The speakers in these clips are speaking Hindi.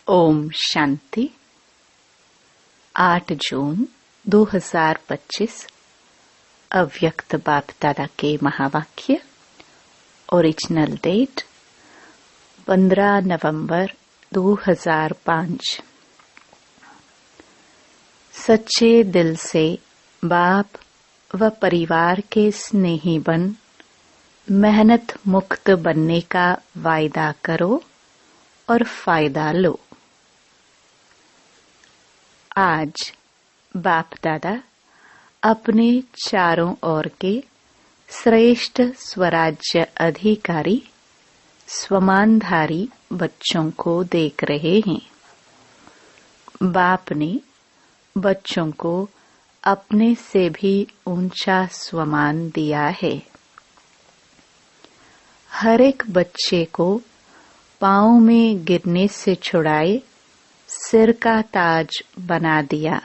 ओम शांति। 8 जून 2025 अव्यक्त बाप दादा के महावाक्य। ओरिजिनल डेट 15 नवंबर 2005। सच्चे दिल से बाप व परिवार के स्नेही बन मेहनत मुक्त बनने का वायदा करो और फायदा लो। आज बाप दादा अपने चारों ओर के श्रेष्ठ स्वराज्य अधिकारी स्वमानधारी बच्चों को देख रहे हैं। बाप ने बच्चों को अपने से भी ऊंचा स्वमान दिया है। हर एक बच्चे को पांव में गिरने से छुड़ाए सिर का ताज बना दिया।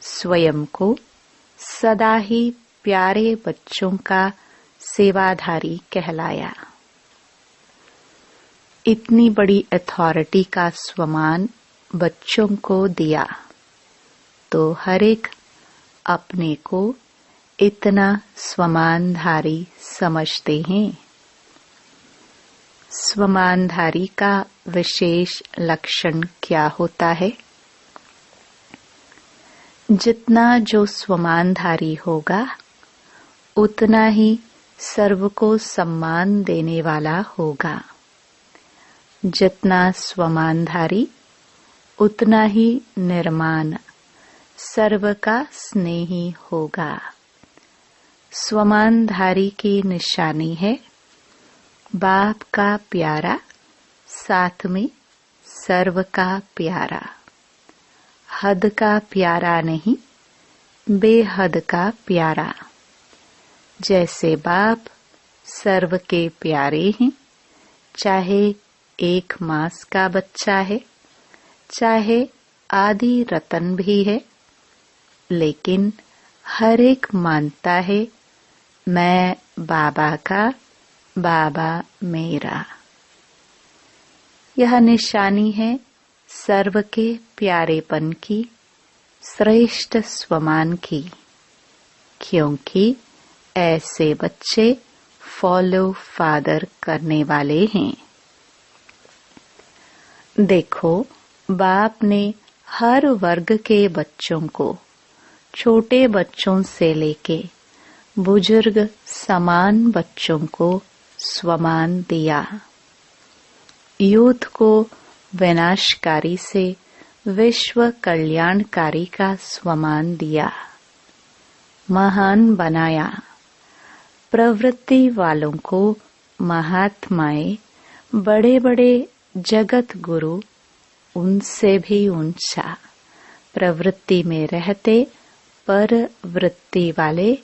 स्वयं को सदा ही प्यारे बच्चों का सेवाधारी कहलाया। इतनी बड़ी अथॉरिटी का स्वमान बच्चों को दिया तो हर एक अपने को इतना स्वमानधारी समझते हैं। स्वमानधारी का विशेष लक्षण क्या होता है? जितना जो स्वमानधारी होगा उतना ही सर्व को सम्मान देने वाला होगा। जितना स्वमानधारी उतना ही निर्माण सर्व का स्नेही होगा। स्वमानधारी की निशानी है बाप का प्यारा, साथ में सर्व का प्यारा। हद का प्यारा नहीं, बेहद का प्यारा। जैसे बाप सर्व के प्यारे हैं, चाहे 1 मास का बच्चा है, चाहे आदि रतन भी है, लेकिन हर एक मानता है मैं बाबा का, बाबा मेरा। यह निशानी है सर्व के प्यारेपन की, श्रेष्ठ स्वमान की, क्योंकि ऐसे बच्चे फॉलो फादर करने वाले हैं। देखो, बाप ने हर वर्ग के बच्चों को, छोटे बच्चों से लेके बुजुर्ग समान बच्चों को स्वमान दिया। यूथ को विनाशकारी से विश्व कल्याणकारी का स्वमान दिया। महान बनाया। प्रवृत्ति वालों को महात्माएं, बड़े बड़े जगत गुरु उनसे भी ऊंचा प्रवृत्ति में रहते पर वृत्ति वाले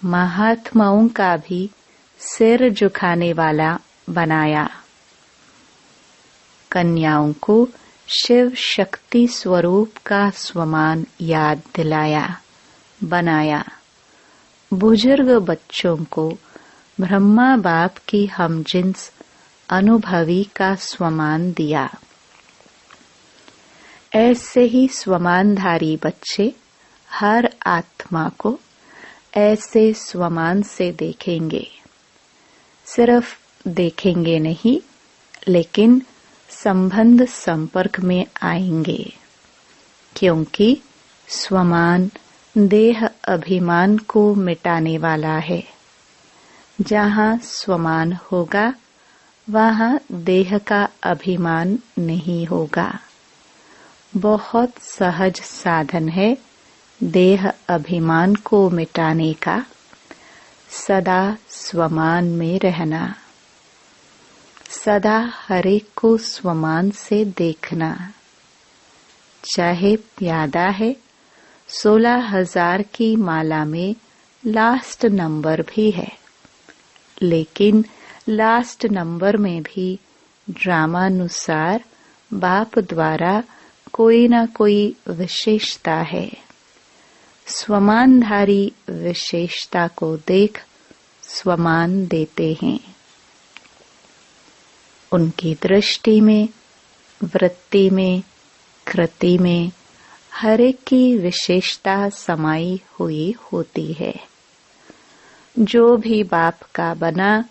महात्माओं का भी सिर झुकाने वाला बनाया। कन्याओं को शिव शक्ति स्वरूप का स्वमान याद दिलाया, बनाया। बुजुर्ग बच्चों को ब्रह्मा बाप की हमजिन्स अनुभवी का स्वमान दिया। ऐसे ही स्वमानधारी बच्चे हर आत्मा को ऐसे स्वमान से देखेंगे। सिर्फ देखेंगे नहीं, लेकिन संबंध संपर्क में आएंगे, क्योंकि स्वमान देह अभिमान को मिटाने वाला है। जहाँ स्वमान होगा वहाँ देह का अभिमान नहीं होगा। बहुत सहज साधन है देह अभिमान को मिटाने का, सदा स्वमान में रहना, सदा हरेक को स्वमान से देखना। चाहे प्यादा है, 16,000 की माला में लास्ट नंबर भी है, लेकिन लास्ट नंबर में भी ड्रामानुसार बाप द्वारा कोई न कोई विशेषता है। स्वमानधारी विशेषता को देख स्वमान देते हैं। उनकी दृष्टि में वृत्ति में, कृति में हर एक की विशेषता समाई हुई होती है। जो भी बाप का बना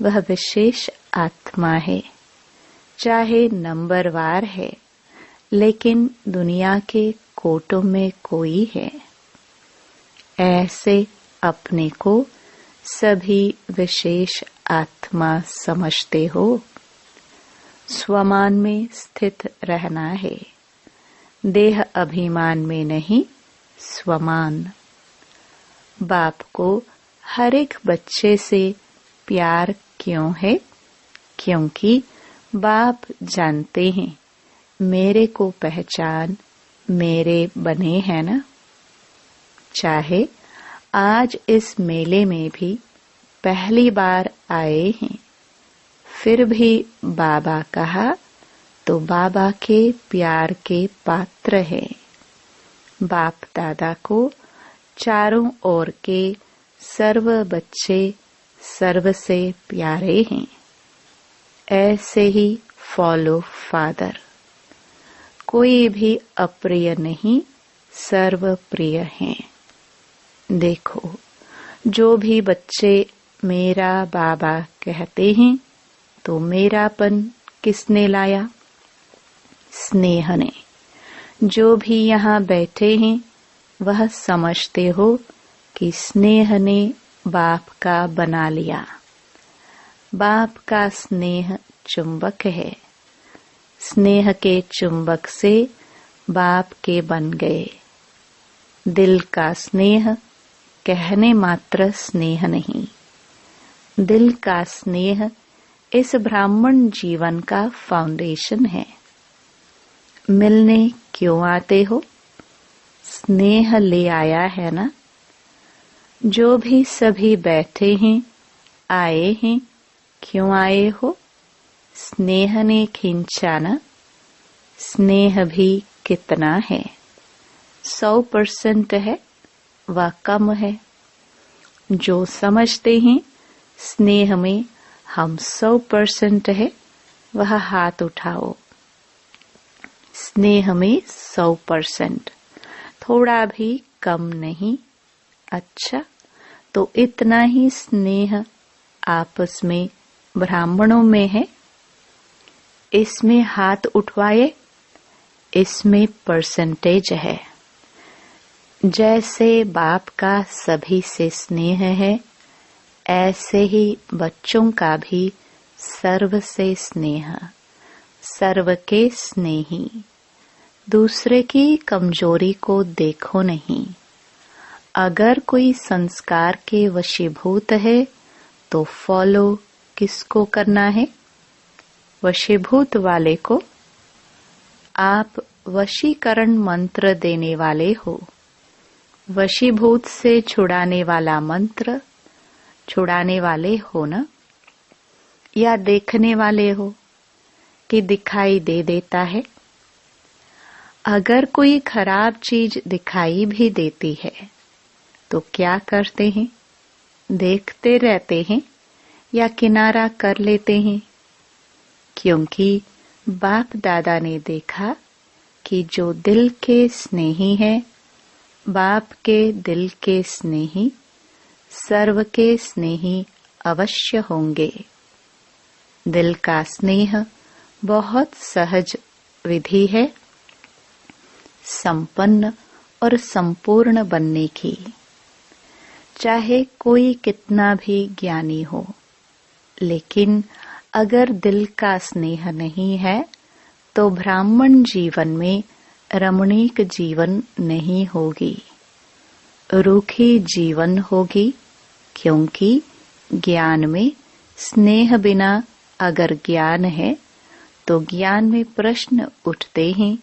वह विशेष आत्मा है, चाहे नंबरवार है, लेकिन दुनिया के कोटों में कोई है। ऐसे अपने को सभी विशेष आत्मा समझते हो। स्वमान में स्थित रहना है, देह अभिमान में नहीं, स्वमान। बाप को हर एक बच्चे से प्यार क्यों है? क्योंकि बाप जानते हैं मेरे को पहचान मेरे बने हैं ना। चाहे आज इस मेले में भी पहली बार आए हैं, फिर भी बाबा कहा तो बाबा के प्यार के पात्र है। बाप दादा को चारों ओर के सर्व बच्चे सर्व से प्यारे हैं। ऐसे ही फॉलो फादर। कोई भी अप्रिय नहीं, सर्व प्रिय हैं। देखो, जो भी बच्चे मेरा बाबा कहते हैं तो मेरापन किसने लाया? स्नेह ने। जो भी यहाँ बैठे हैं वह समझते हो कि स्नेह ने बाप का बना लिया। बाप का स्नेह चुंबक है। स्नेह के चुंबक से बाप के बन गए। दिल का स्नेह कहने मात्र स्नेह नहीं, दिल का स्नेह इस ब्राह्मण जीवन का फाउंडेशन है। मिलने क्यों आते हो? स्नेह ले आया है ना। जो भी सभी बैठे हैं, आए हैं, क्यों आए हो? स्नेह ने खींचा ना। स्नेह भी कितना है? 100% है व कम है। जो समझते हैं स्नेह में हम 100% है, वह हाथ उठाओ। स्नेह में 100%, थोड़ा भी कम नहीं। अच्छा, तो इतना ही स्नेह आपस में ब्राह्मणों में है। इसमें हाथ उठवाए, इसमें परसेंटेज है। जैसे बाप का सभी से स्नेह है, ऐसे ही बच्चों का भी सर्व से स्नेह, सर्व के स्नेही। दूसरे की कमजोरी को देखो नहीं। अगर कोई संस्कार के वशीभूत है तो फॉलो किसको करना है? वशीभूत वाले को। आप वशीकरण मंत्र देने वाले हो। वशीभूत से छुड़ाने वाला मंत्र छुड़ाने वाले हो ना? या देखने वाले हो कि दिखाई दे देता है? अगर कोई खराब चीज दिखाई भी देती है तो क्या करते हैं? देखते रहते हैं या किनारा कर लेते हैं? क्योंकि बाप दादा ने देखा कि जो दिल के स्नेही है, बाप के दिल के स्नेही सर्व के स्नेही अवश्य होंगे। दिल का स्नेह बहुत सहज विधि है संपन्न और संपूर्ण बनने की। चाहे कोई कितना भी ज्ञानी हो, लेकिन अगर दिल का स्नेह नहीं है तो ब्राह्मण जीवन में रमणीक जीवन नहीं होगी, रूखी जीवन होगी। क्योंकि ज्ञान में स्नेह बिना अगर ज्ञान है तो ज्ञान में प्रश्न उठते हैं,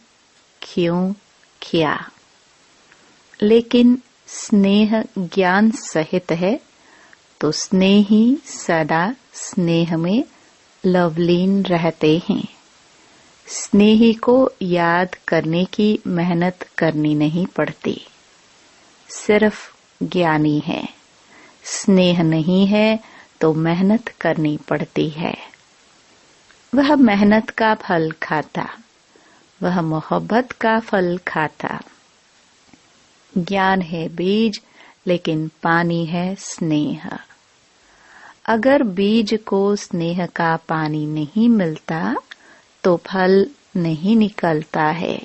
क्यों, क्या। लेकिन स्नेह ज्ञान सहित है तो स्नेही सदा स्नेह में लवलीन रहते हैं। स्नेही को याद करने की मेहनत करनी नहीं पड़ती, सिर्फ ज्ञानी है। स्नेह नहीं है तो मेहनत करनी पड़ती है। वह मेहनत का फल खाता, वह मोहब्बत का फल खाता। ज्ञान है बीज, लेकिन पानी है स्नेह। अगर बीज को स्नेह का पानी नहीं मिलता तो फल नहीं निकलता है।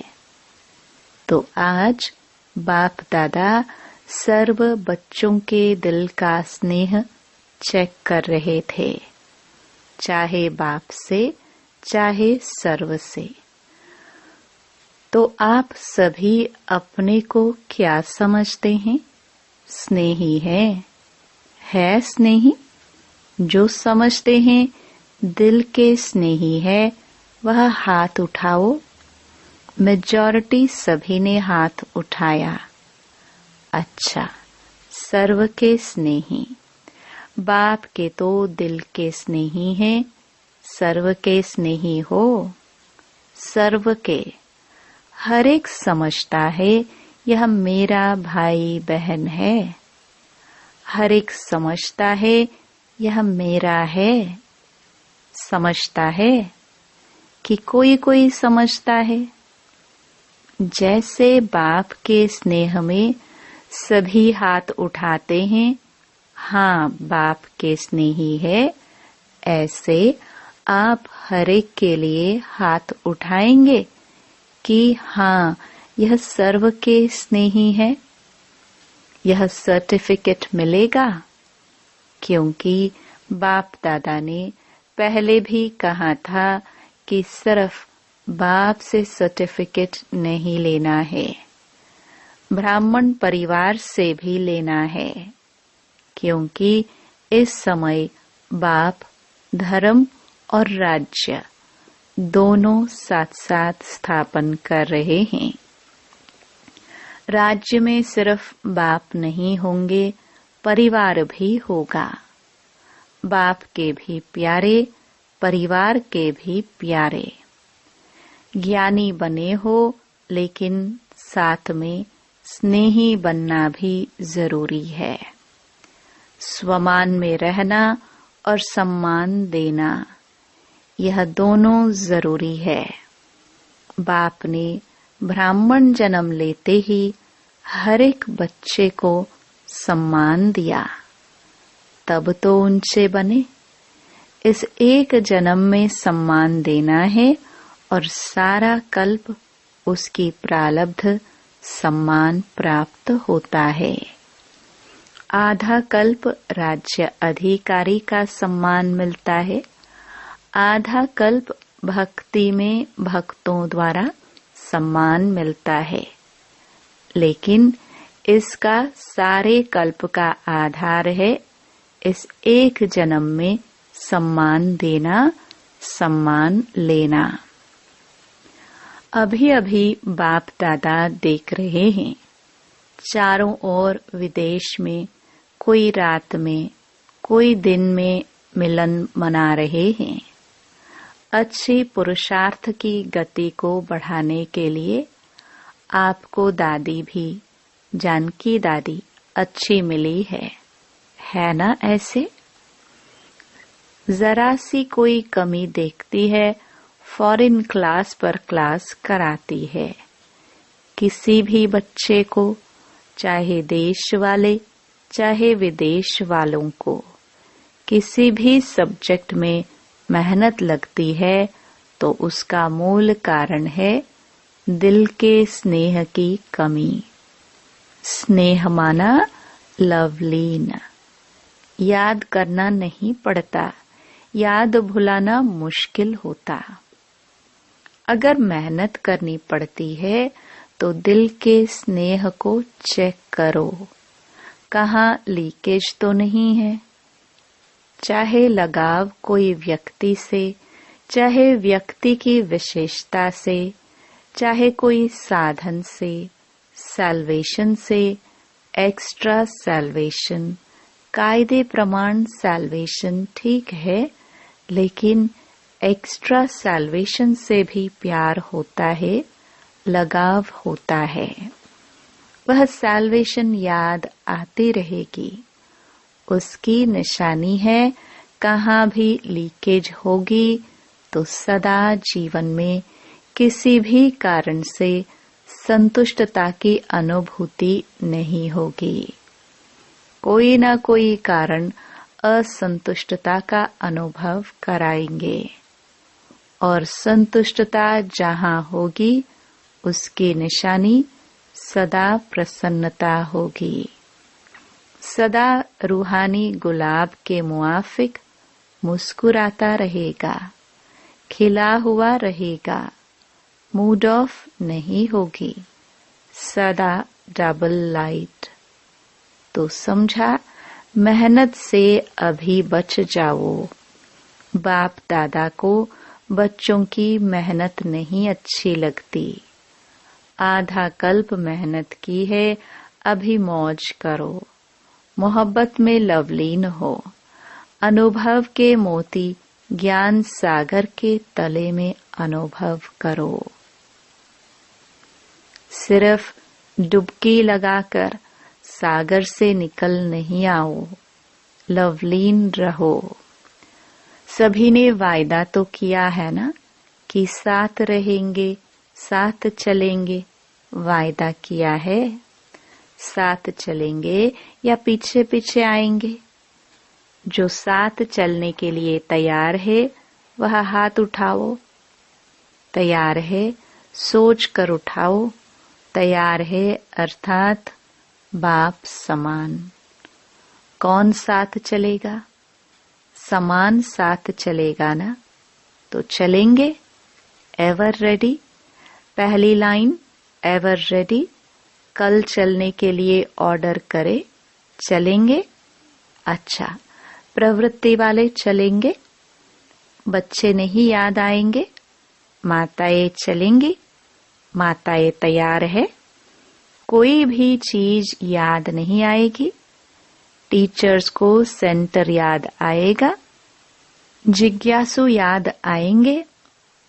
तो आज बाप दादा सर्व बच्चों के दिल का स्नेह चेक कर रहे थे, चाहे बाप से चाहे सर्व से। तो आप सभी अपने को क्या समझते हैं? स्नेही है स्नेही? जो समझते हैं दिल के स्नेही है वह हाथ उठाओ। मेजॉरिटी सभी ने हाथ उठाया। अच्छा, सर्व के स्नेही। बाप के तो दिल के स्नेही हैं, सर्व के स्नेही हो। सर्व के, हर एक समझता है यह मेरा भाई बहन है। हर एक समझता है यह मेरा है। समझता है कि कोई कोई समझता है। जैसे बाप के स्नेह में सभी हाथ उठाते हैं, हाँ बाप के स्नेही है, ऐसे आप हर एक के लिए हाथ उठाएंगे कि हाँ यह सर्व के स्नेही है। यह सर्टिफिकेट मिलेगा, क्योंकि बाप दादा ने पहले भी कहा था कि सिर्फ बाप से सर्टिफिकेट नहीं लेना है, ब्राह्मण परिवार से भी लेना है। क्योंकि इस समय बाप धर्म और राज्य दोनों साथ साथ स्थापन कर रहे हैं। राज्य में सिर्फ बाप नहीं होंगे, परिवार भी होगा। बाप के भी प्यारे, परिवार के भी प्यारे। ज्ञानी बने हो, लेकिन साथ में स्नेही बनना भी जरूरी है। स्वमान में रहना और सम्मान देना, यह दोनों जरूरी है। बाप ने ब्राह्मण जन्म लेते ही हर एक बच्चे को सम्मान दिया, तब तो उनसे बने। इस एक जन्म में सम्मान देना है और सारा कल्प उसकी प्रारब्ध सम्मान प्राप्त होता है। आधा कल्प राज्य अधिकारी का सम्मान मिलता है, आधा कल्प भक्ति में भक्तों द्वारा सम्मान मिलता है। लेकिन इसका सारे कल्प का आधार है इस एक जन्म में सम्मान देना, सम्मान लेना। अभी अभी बाप दादा देख रहे हैं, चारों ओर विदेश में कोई रात में कोई दिन में मिलन मना रहे हैं। अच्छी पुरुषार्थ की गति को बढ़ाने के लिए आपको दादी भी, जानकी दादी अच्छी मिली है ना? ऐसे जरा सी कोई कमी देखती है, फॉरेन क्लास पर क्लास कराती है। किसी भी बच्चे को, चाहे देश वाले चाहे विदेश वालों को, किसी भी सब्जेक्ट में मेहनत लगती है तो उसका मूल कारण है दिल के स्नेह की कमी। स्नेह माना लवलीन। याद करना नहीं पड़ता, याद भुलाना मुश्किल होता। अगर मेहनत करनी पड़ती है तो दिल के स्नेह को चेक करो, कहाँ लीकेज तो नहीं है। चाहे लगाव कोई व्यक्ति से, चाहे व्यक्ति की विशेषता से, चाहे कोई साधन से, सैल्वेशन से, एक्स्ट्रा सैल्वेशन, कायदे प्रमाण सैल्वेशन ठीक है, लेकिन एक्स्ट्रा सैल्वेशन से भी प्यार होता है, लगाव होता है। वह सैल्वेशन याद आती रहेगी। उसकी निशानी है कहाँ भी लीकेज होगी तो सदा जीवन में किसी भी कारण से संतुष्टता की अनुभूति नहीं होगी। कोई ना कोई कारण असंतुष्टता का अनुभव कराएंगे, और संतुष्टता जहाँ होगी उसकी निशानी सदा प्रसन्नता होगी। सदा रूहानी गुलाब के मुआफिक मुस्कुराता रहेगा, खिला हुआ रहेगा, मूड ऑफ नहीं होगी, सदा डबल लाइट। तो समझा, मेहनत से अभी बच जाओ। बाप दादा को बच्चों की मेहनत नहीं अच्छी लगती। आधा कल्प मेहनत की है, अभी मौज करो, मोहब्बत में लवलीन हो, अनुभव के मोती ज्ञान सागर के तले में अनुभव करो। सिर्फ डुबकी लगाकर सागर से निकल नहीं आओ, लवलीन रहो। सभी ने वायदा तो किया है ना कि साथ रहेंगे, साथ चलेंगे। वायदा किया है, साथ चलेंगे या पीछे पीछे आएंगे। जो साथ चलने के लिए तैयार है वह हाथ उठाओ। तैयार है सोच कर उठाओ। तैयार है अर्थात बाप समान। कौन साथ चलेगा? समान साथ चलेगा ना, तो चलेंगे। Ever ready. पहली लाइन एवर रेडी। कल चलने के लिए ऑर्डर करे, चलेंगे। अच्छा, प्रवृत्ति वाले चलेंगे, बच्चे नहीं याद आएंगे। माताएं चलेंगी, माताएं तैयार है। कोई भी चीज याद नहीं आएगी। टीचर्स को सेंटर याद आएगा। जिज्ञासु याद आएंगे,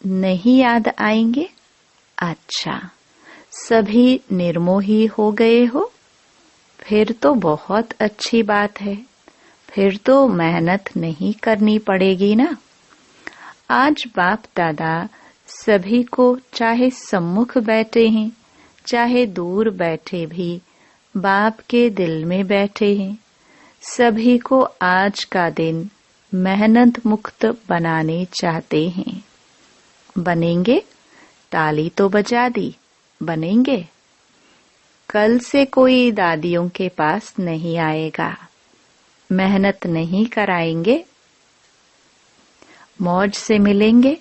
नहीं याद आएंगे। अच्छा, सभी निर्मोही हो गए हो, फिर तो बहुत अच्छी बात है। फिर तो मेहनत नहीं करनी पड़ेगी ना। आज बाप दादा सभी को, चाहे सम्मुख बैठे हैं चाहे दूर बैठे भी, बाप के दिल में बैठे हैं। सभी को आज का दिन मेहनत मुक्त बनाने चाहते हैं। बनेंगे? ताली तो बजा दी, बनेंगे। कल से कोई दादियों के पास नहीं आएगा, मेहनत नहीं कराएंगे। मौज से मिलेंगे।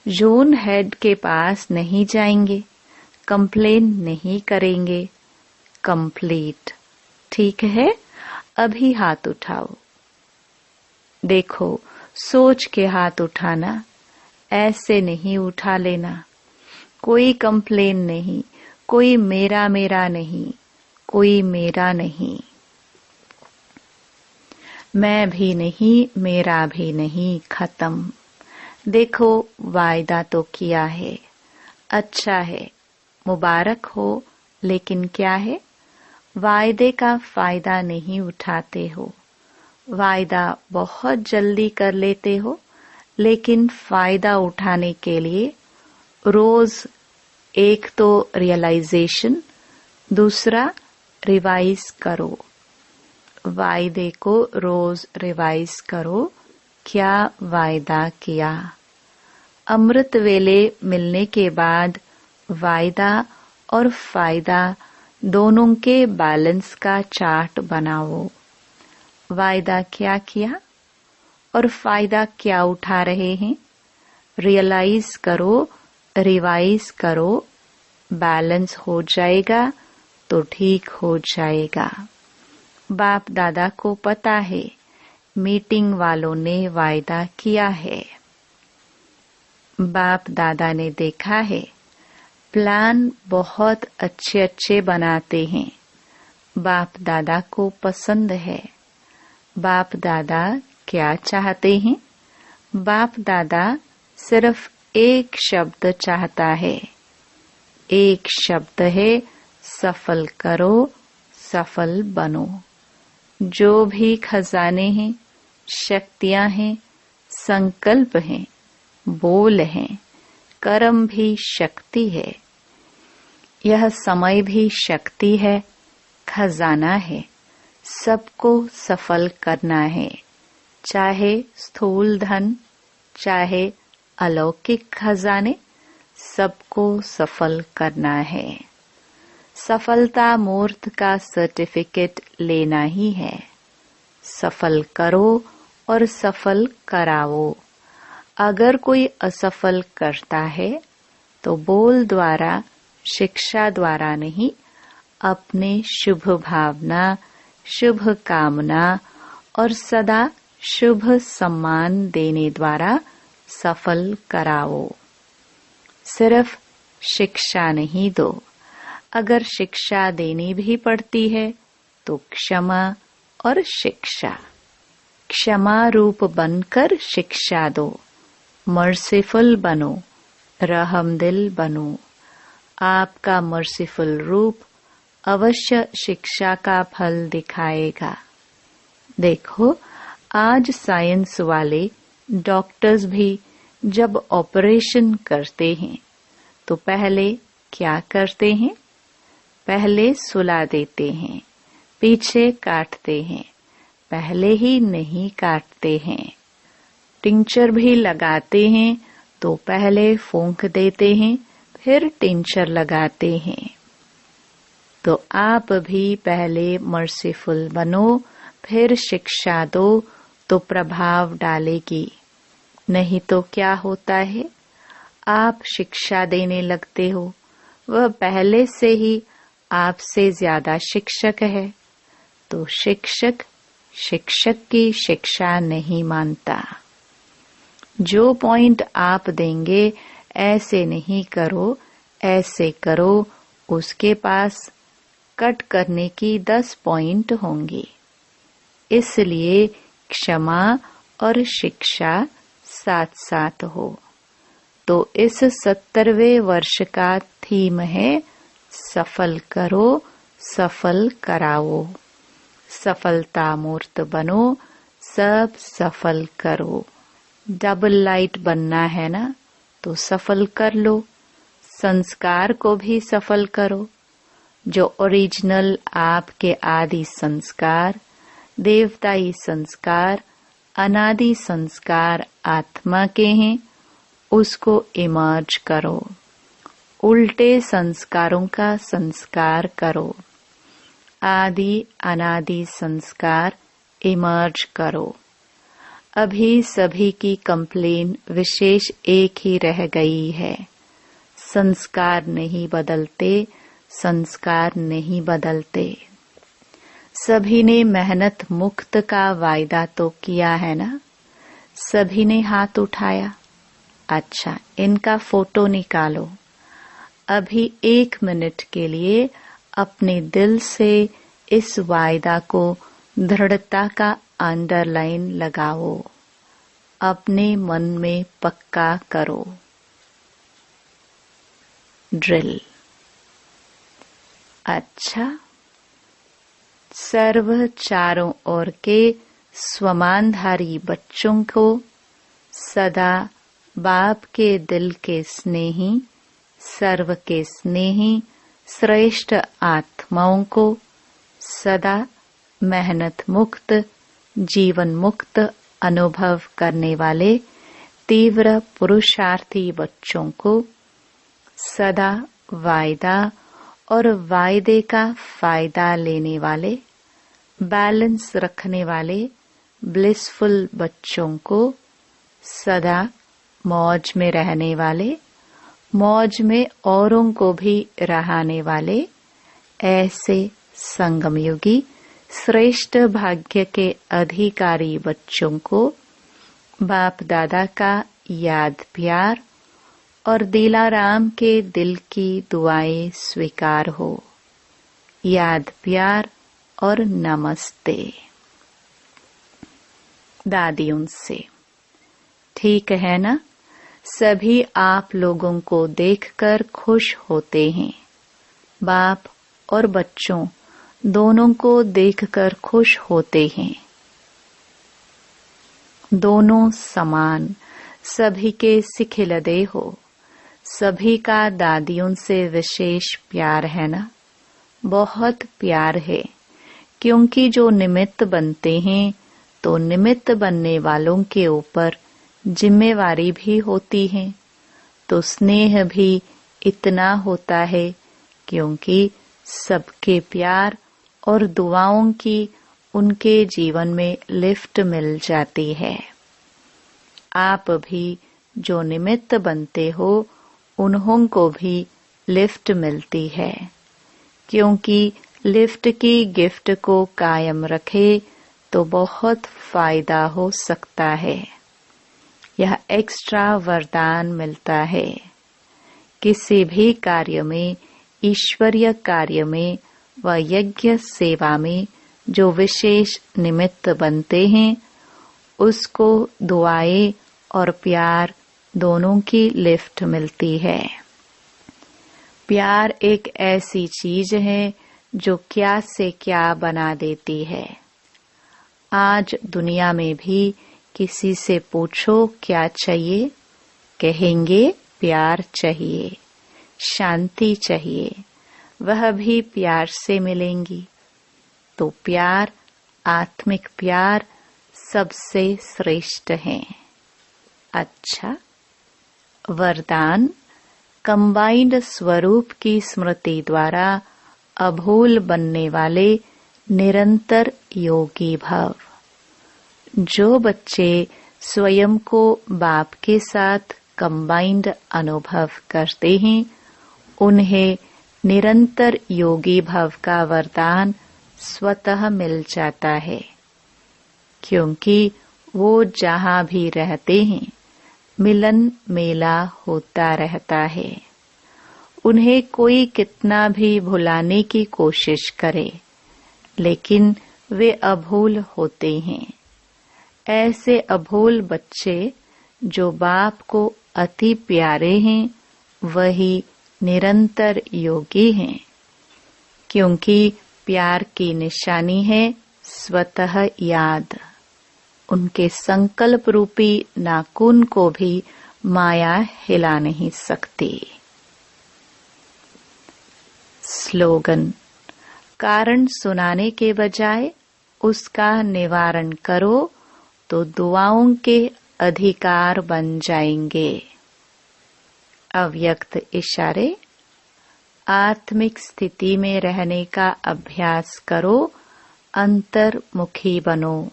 जोन हेड के पास नहीं जाएंगे, कंप्लेन नहीं करेंगे। कंप्लीट। ठीक है, अभी हाथ उठाओ। देखो, सोच के हाथ उठाना, ऐसे नहीं उठा लेना। कोई कंप्लेन नहीं, कोई मेरा मेरा नहीं, कोई मेरा नहीं। मैं भी नहीं, मेरा भी नहीं, खत्म। देखो, वायदा तो किया है, अच्छा है, मुबारक हो। लेकिन क्या है? वायदे का फायदा नहीं उठाते हो। वायदा बहुत जल्दी कर लेते हो, लेकिन फायदा उठाने के लिए रोज एक तो रियलाइजेशन, दूसरा रिवाइज करो। वायदे को रोज रिवाइज करो। क्या वायदा किया? अमृत वेले मिलने के बाद वायदा और फायदा दोनों के बैलेंस का चार्ट बनाओ। वायदा क्या किया और फायदा क्या उठा रहे हैं? रियलाइज करो, रिवाइज करो। बैलेंस हो जाएगा तो ठीक हो जाएगा। बाप दादा को पता है, मीटिंग वालों ने वायदा किया है। बाप दादा ने देखा है, प्लान बहुत अच्छे अच्छे बनाते हैं। बाप दादा को पसंद है। बाप दादा क्या चाहते हैं? बाप दादा सिर्फ एक शब्द चाहता है। एक शब्द है, सफल करो, सफल बनो। जो भी खजाने हैं, शक्तियां हैं, संकल्प हैं, बोल हैं, कर्म भी शक्ति है, यह समय भी शक्ति है, खजाना है। सबको सफल करना है, चाहे स्थूल धन, चाहे अलौकिक खजाने, सबको सफल करना है। सफलता मूर्त का सर्टिफिकेट लेना ही है। सफल करो और सफल कराओ। अगर कोई असफल करता है तो बोल द्वारा, शिक्षा द्वारा नहीं, अपने शुभ भावना, शुभ कामना और सदा शुभ सम्मान देने द्वारा सफल कराओ। सिर्फ शिक्षा नहीं दो। अगर शिक्षा देनी भी पड़ती है तो क्षमा और शिक्षा। क्षमा रूप बनकर शिक्षा दो। मर्सीफुल बनो, रहमदिल बनो। आपका मर्सीफुल रूप अवश्य शिक्षा का फल दिखाएगा। देखो, आज साइंस वाले डॉक्टर्स भी जब ऑपरेशन करते हैं तो पहले क्या करते हैं? पहले सुला देते हैं, पीछे काटते हैं, पहले ही नहीं काटते हैं। टिंचर भी लगाते हैं तो पहले फूंक देते हैं, फिर टिंचर लगाते हैं। तो आप भी पहले मर्सीफुल बनो, फिर शिक्षा दो तो प्रभाव डालेगी। नहीं तो क्या होता है, आप शिक्षा देने लगते हो, वह पहले से ही आपसे ज्यादा शिक्षक है, तो शिक्षक शिक्षक की शिक्षा नहीं मानता। जो पॉइंट आप देंगे, ऐसे नहीं करो, ऐसे करो, उसके पास कट करने की 10 पॉइंट होंगी। इसलिए क्षमा और शिक्षा साथ साथ हो। तो इस 70वें वर्ष का थीम है, सफल करो, सफल कराओ। सफलता मूर्त बनो, सब सफल करो। डबल लाइट बनना है ना, तो सफल कर लो। संस्कार को भी सफल करो। जो ओरिजिनल आपके आदि संस्कार, देवताई संस्कार, अनादि संस्कार आत्मा के हैं, उसको इमर्ज करो। उल्टे संस्कारों का संस्कार करो। आदि अनादि संस्कार इमर्ज करो। अभी सभी की कंप्लेन विशेष एक ही रह गई है, संस्कार नहीं बदलते, संस्कार नहीं बदलते। सभी ने मेहनत मुक्त का वायदा तो किया है ना? सभी ने हाथ उठाया। अच्छा, इनका फोटो निकालो। अभी 1 मिनट के लिए अपने दिल से इस वायदा को दृढ़ता का अंडरलाइन लगाओ। अपने मन में पक्का करो। ड्रिल। अच्छा, सर्व चारों ओर के स्वमानधारी बच्चों को सदा बाप के दिल के स्नेही, सर्व के स्नेही श्रेष्ठ आत्माओं को सदा मेहनत मुक्त, जीवन मुक्त अनुभव करने वाले तीव्र पुरुषार्थी बच्चों को सदा वायदा और वायदे का फायदा लेने वाले, बैलेंस रखने वाले ब्लिसफुल बच्चों को सदा मौज में रहने वाले, मौज में औरों को भी रहाने वाले ऐसे संगमयुगी श्रेष्ठ भाग्य के अधिकारी बच्चों को बाप दादा का याद प्यार और दिलाराम के दिल की दुआएं स्वीकार हो। याद प्यार और नमस्ते। दादियों से। ठीक है ना? सभी आप लोगों को देखकर खुश होते हैं। बाप और बच्चों दोनों को देखकर खुश होते हैं। दोनों समान, सभी के सिखिलदे हो, सभी का दादियों से विशेष प्यार है ना? बहुत प्यार है, क्योंकि जो निमित्त बनते हैं तो निमित्त बनने वालों के ऊपर जिम्मेवारी भी होती है, तो स्नेह भी इतना होता है, क्योंकि सबके प्यार और दुआओं की उनके जीवन में लिफ्ट मिल जाती है। आप भी जो निमित्त बनते हो उन्हों को भी लिफ्ट मिलती है, क्योंकि लिफ्ट की गिफ्ट को कायम रखे तो बहुत फायदा हो सकता है। यह एक्स्ट्रा वरदान मिलता है। किसी भी कार्य में, ईश्वरीय कार्य में व यज्ञ सेवा में जो विशेष निमित्त बनते हैं उसको दुआएं और प्यार दोनों की लिफ्ट मिलती है। प्यार एक ऐसी चीज है जो क्या से क्या बना देती है। आज दुनिया में भी किसी से पूछो क्या चाहिए, कहेंगे प्यार चाहिए, शांति चाहिए, वह भी प्यार से मिलेंगी। तो प्यार, आत्मिक प्यार सबसे श्रेष्ठ है। अच्छा, वरदान कंबाइंड स्वरूप की स्मृति द्वारा अभूल बनने वाले निरंतर योगी भव। जो बच्चे स्वयं को बाप के साथ कंबाइंड अनुभव करते हैं उन्हें निरंतर योगी भव का वरदान स्वतः मिल जाता है, क्योंकि वो जहाँ भी रहते हैं मिलन मेला होता रहता है। उन्हें कोई कितना भी भुलाने की कोशिश करे, लेकिन वे अभूल होते हैं। ऐसे अभूल बच्चे जो बाप को अति प्यारे हैं वही निरंतर योगी हैं, क्योंकि प्यार की निशानी है स्वतः याद। उनके संकल्प रूपी नाखून को भी माया हिला नहीं सकती। स्लोगन: कारण सुनाने के बजाय उसका निवारण करो तो दुआओं के अधिकार बन जाएंगे। अव्यक्त इशारे: आत्मिक स्थिति में रहने का अभ्यास करो, अंतर्मुखी बनो।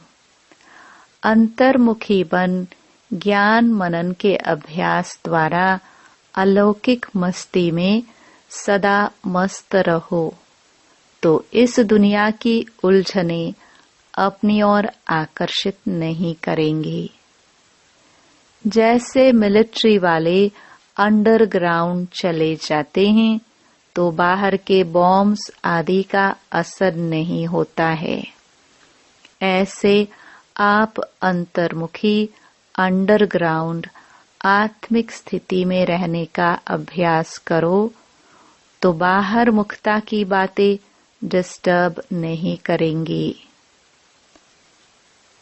अंतर्मुखी बन ज्ञान मनन के अभ्यास द्वारा अलौकिक मस्ती में सदा मस्त रहो, तो इस दुनिया की उलझने अपनी ओर आकर्षित नहीं करेंगी। जैसे मिलिट्री वाले अंडरग्राउंड चले जाते हैं तो बाहर के बॉम्ब्स आदि का असर नहीं होता है, ऐसे आप अंतर्मुखी अंडरग्राउंड आत्मिक स्थिति में रहने का अभ्यास करो तो बाहर मुक्ता की बातें डिस्टर्ब नहीं करेंगी।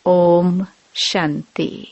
ओम शांति।